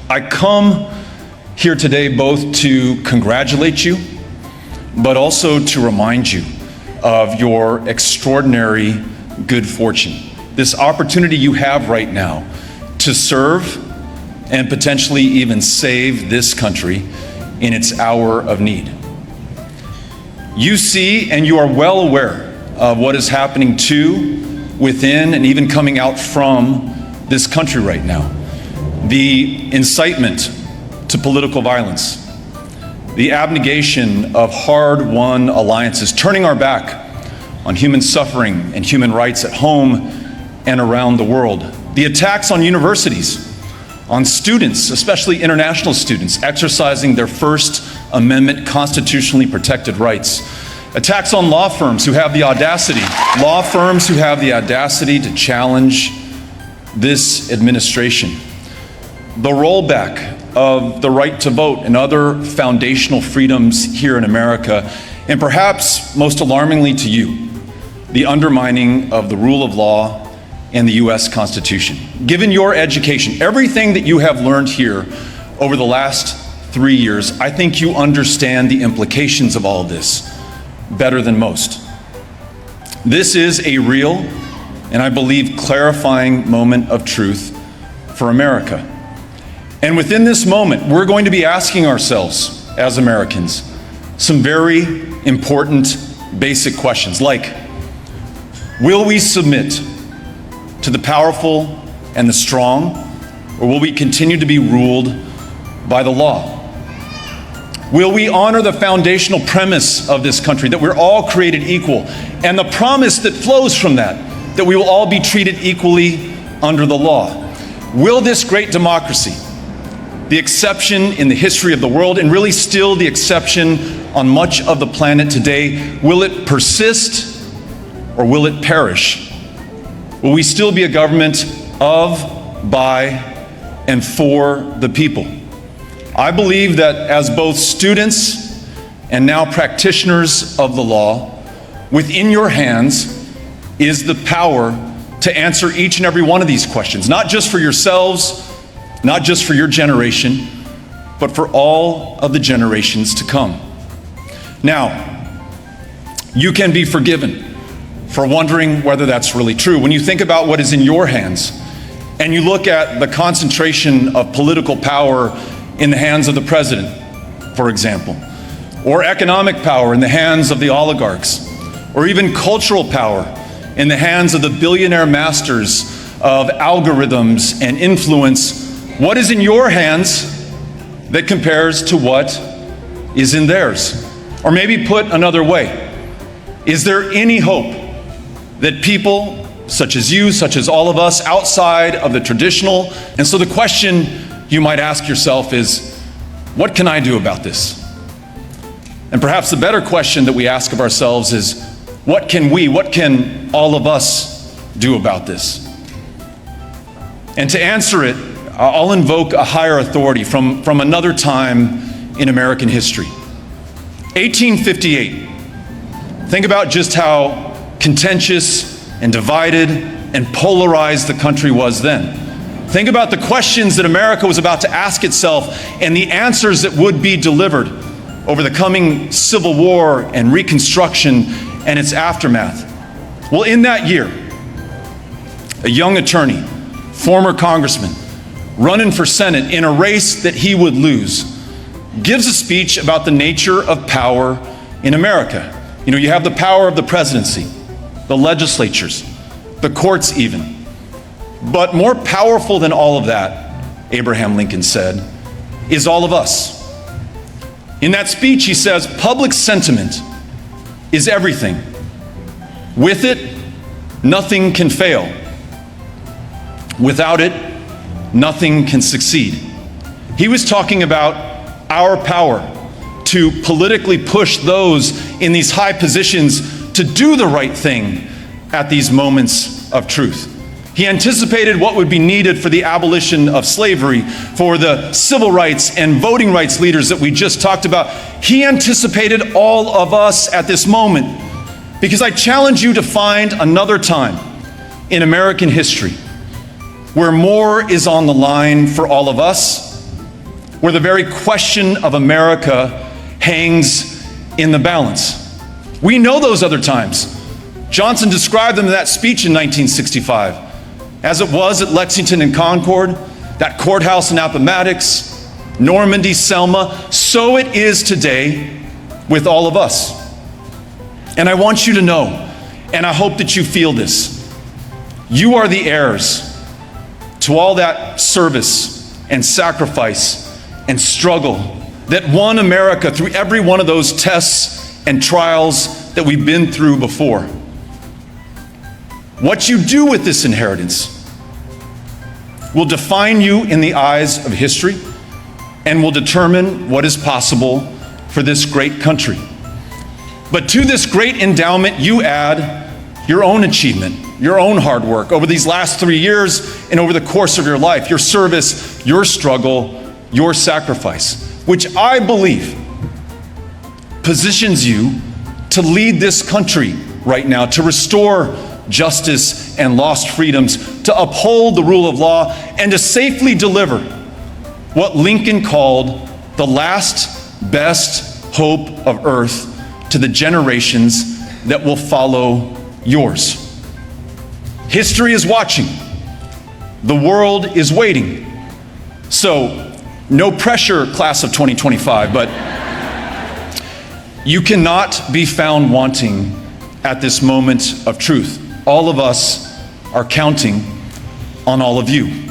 I come here today both to congratulate you, but also to remind you of your extraordinary good fortune. This opportunity you have right now to serve and potentially even save this country in its hour of need. You see and you are well aware of what is happening to, within, and even coming out from this country right now. The incitement to political violence, the abnegation of hard-won alliances, turning our back on human suffering and human rights at home and around the world. The attacks on universities, on students, especially international students, exercising their First Amendment constitutionally protected rights. Attacks on law firms who have the audacity to challenge this administration. The rollback of the right to vote and other foundational freedoms here in America, and perhaps most alarmingly to you, the undermining of the rule of law and the U.S. Constitution. Given your education, everything that you have learned here over the last 3 years, I think you understand the implications of all of this better than most. This is a real, and I believe clarifying moment of truth for America. And within this moment, we're going to be asking ourselves as Americans some very important basic questions like, will we submit to the powerful and the strong, or will we continue to be ruled by the law? Will we honor the foundational premise of this country, that we're all created equal, and the promise that flows from that we will all be treated equally under the law? Will this great democracy, the exception in the history of the world, and really still the exception on much of the planet today, will it persist or will it perish? Will we still be a government of, by, and for the people? I believe that as both students and now practitioners of the law, within your hands is the power to answer each and every one of these questions, not just for yourselves, not just for your generation, but for all of the generations to come. Now, you can be forgiven for wondering whether that's really true. When you think about what is in your hands, and you look at the concentration of political power in the hands of the president, for example, or economic power in the hands of the oligarchs, or even cultural power in the hands of the billionaire masters of algorithms and influence, what is in your hands that compares to what is in theirs? Or maybe put another way, is there any hope that people such as you, such as all of us, outside of the traditional? And so the question you might ask yourself is, what can I do about this? And perhaps the better question that we ask of ourselves is, what can all of us do about this? And to answer it, I'll invoke a higher authority from another time in American history. 1858. Think about just how contentious and divided and polarized the country was then. Think about the questions that America was about to ask itself and the answers that would be delivered over the coming Civil War and Reconstruction and its aftermath. Well, in that year, a young attorney, former congressman, running for Senate in a race that he would lose, gives a speech about the nature of power in America. You know, you have the power of the presidency, the legislatures, the courts even. But more powerful than all of that, Abraham Lincoln said, is all of us. In that speech, he says, public sentiment is everything. With it, nothing can fail. Without it, nothing can succeed. He was talking about our power to politically push those in these high positions to do the right thing at these moments of truth. He anticipated what would be needed for the abolition of slavery, for the civil rights and voting rights leaders that we just talked about. He anticipated all of us at this moment, because I challenge you to find another time in American history where more is on the line for all of us where the very question of America hangs in the balance. We know those other times. Johnson described them in that speech in 1965. As it was at Lexington and Concord, that courthouse in Appomattox, Normandy, Selma, so it is today with all of us. And I want you to know, and I hope that you feel this, you are the heirs to all that service and sacrifice and struggle that won America through every one of those tests and trials that we've been through before. What you do with this inheritance will define you in the eyes of history and will determine what is possible for this great country. But to this great endowment, you add your own achievement, your own hard work over these last 3 years and over the course of your life, your service, your struggle, your sacrifice, which I believe positions you to lead this country right now, to restore justice and lost freedoms, to uphold the rule of law, and to safely deliver what Lincoln called the last best hope of earth to the generations that will follow yours. History is watching. The world is waiting. So, no pressure, class of 2025, but you cannot be found wanting at this moment of truth. All of us are counting on all of you.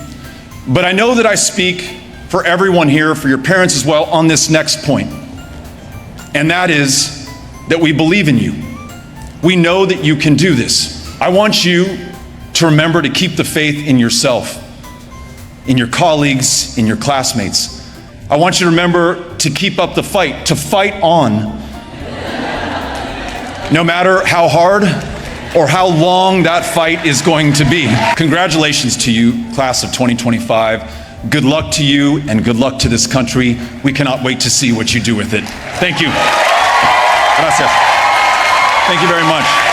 But I know that I speak for everyone here, for your parents as well, on this next point. And that is that we believe in you. We know that you can do this. I want you to remember to keep the faith in yourself, in your colleagues, in your classmates. I want you to remember to keep up the fight, to fight on, no matter how hard or how long that fight is going to be. Congratulations to you, class of 2025. Good luck to you and good luck to this country. We cannot wait to see what you do with it. Thank you. Gracias. Thank you very much.